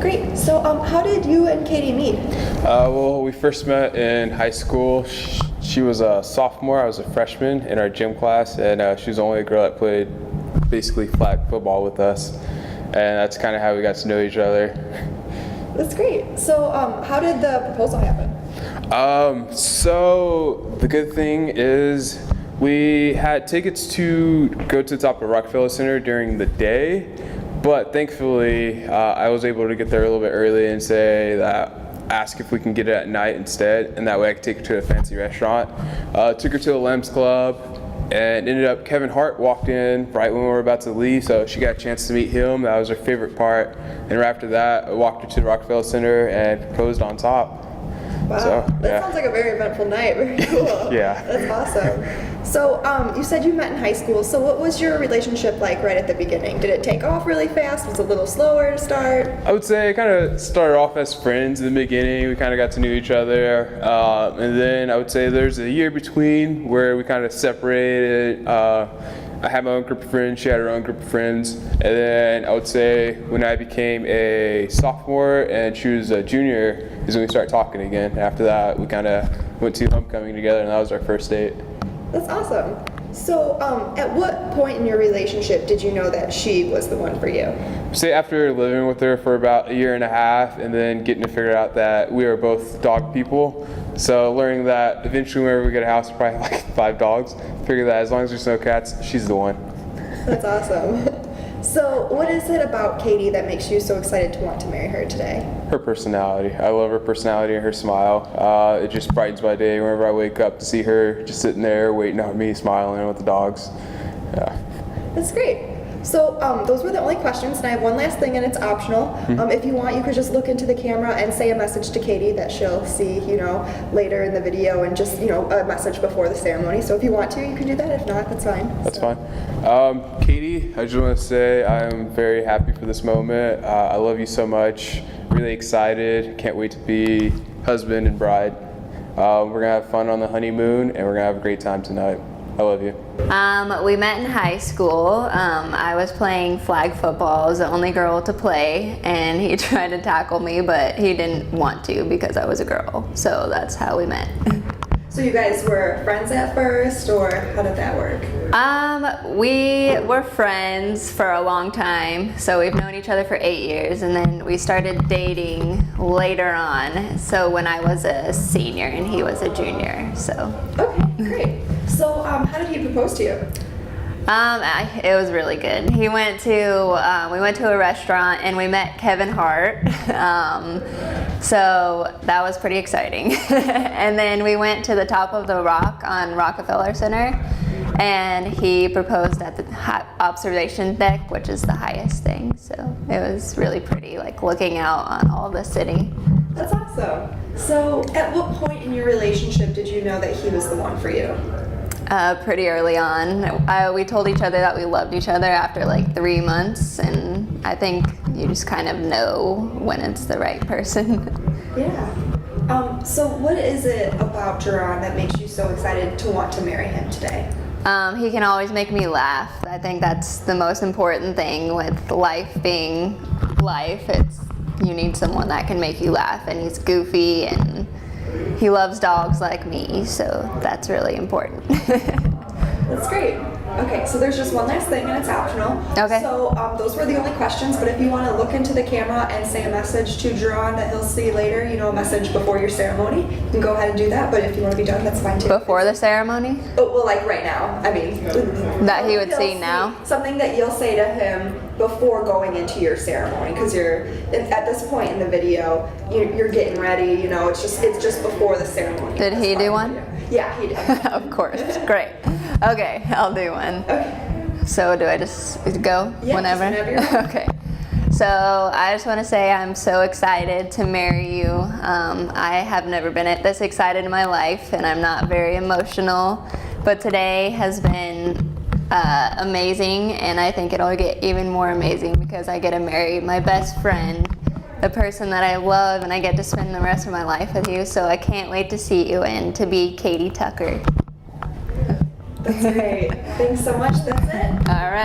Great. So how did you and Katie meet? Well, we first met in high school. She was a sophomore, I was a freshman in our gym class, and she was the only girl that played basically flag football with us. And that's kind of how we got to know each other. That's great. So how did the proposal happen? So the good thing is we had tickets to go to the top of Rockefeller Center during the day, but thankfully I was able to get there a little bit early and ask if we can get it at night instead, and that way I could take her to a fancy restaurant. Took her to the Lambs Club, and ended up Kevin Hart walked in right when we were about to leave, so she got a chance to meet him. That was her favorite part. And right after that, I walked her to the Rockefeller Center and proposed on top. Wow, so, that sounds like a very eventful night. Very cool. Yeah. That's awesome. So you said you met in high school. So what was your relationship like right at the beginning? Did it take off really fast? Was it a little slower to start? I would say it kind of started off as friends in the beginning. We kind of got to know each other. And then I would say there's a year between where we kind of separated. I had my own group of friends, she had her own group of friends, and then I would say when I became a sophomore and she was a junior is when we started talking again. After that, we kind of went to homecoming together, and that was our first date. That's awesome. So at what point in your relationship did you know that she was the one for you? Say after living with her for about a year and a half and then getting to figure out that we were both dog people. So learning that eventually whenever we get a house, we'll probably have like 5 dogs. Figure that as long as there's no cats, she's the one. That's awesome. So what is it about Katie that makes you so excited to want to marry her today? Her personality. I love her personality and her smile. It just brightens my day whenever I wake up to see her just sitting there waiting on me, smiling with the dogs. Yeah. That's great. So those were the only questions, and I have one last thing, and it's optional. If you want, you could just look into the camera and say a message to Katie that she'll see, later in the video, and just, a message before the ceremony. So if you want to, you can do that. If not, that's fine. That's fine. Katie, I just want to say I'm very happy for this moment. I love you so much. Really excited. Can't wait to be husband and bride. We're going to have fun on the honeymoon, and we're going to have a great time tonight. I love you. We met in high school. I was playing flag football. I was the only girl to play, and he tried to tackle me, but he didn't want to because I was a girl. So that's how we met. So you guys were friends at first, or how did that work? We were friends for a long time. So we've known each other for 8 years, and then we started dating later on. So when I was a senior and he was a junior. So. Okay, great. So how did he propose to you? It was really good. We went to a restaurant and we met Kevin Hart. So that was pretty exciting. And then we went to the top of the rock on Rockefeller Center, and he proposed at the observation deck, which is the highest thing. So it was really pretty, like looking out on all the city. That's awesome. So at what point in your relationship did you know that he was the one for you? Pretty early on. We told each other that we loved each other after like 3 months, and I think you just kind of know when it's the right person. Yeah. So what is it about Jeron that makes you so excited to want to marry him today? He can always make me laugh. I think that's the most important thing with life being life. You need someone that can make you laugh, and he's goofy, and he loves dogs like me, so that's really important. That's great. Okay, so there's just one last thing, and it's optional. Okay. So those were the only questions, but if you want to look into the camera and say a message to Jeron that he'll see later, a message before your ceremony, you can go ahead and do that, but if you want to be done, that's fine too. Before the ceremony? Oh, well, like right now. I mean. That he would see now? Something that you'll say to him before going into your ceremony, because at this point in the video, you're getting ready, it's just before the ceremony. Did he do one? Yeah, he did. Of course. Great. Okay, I'll do one. Okay. So do I just go Yeah, whenever? Just whenever you're ready. Okay. So I just want to say I'm so excited to marry you. I have never been this excited in my life, and I'm not very emotional, but today has been amazing, and I think it'll get even more amazing because I get to marry my best friend, the person that I love, and I get to spend the rest of my life with you. So I can't wait to see you and to be Katie Tucker. That's great. Thanks so much. That's it. All right.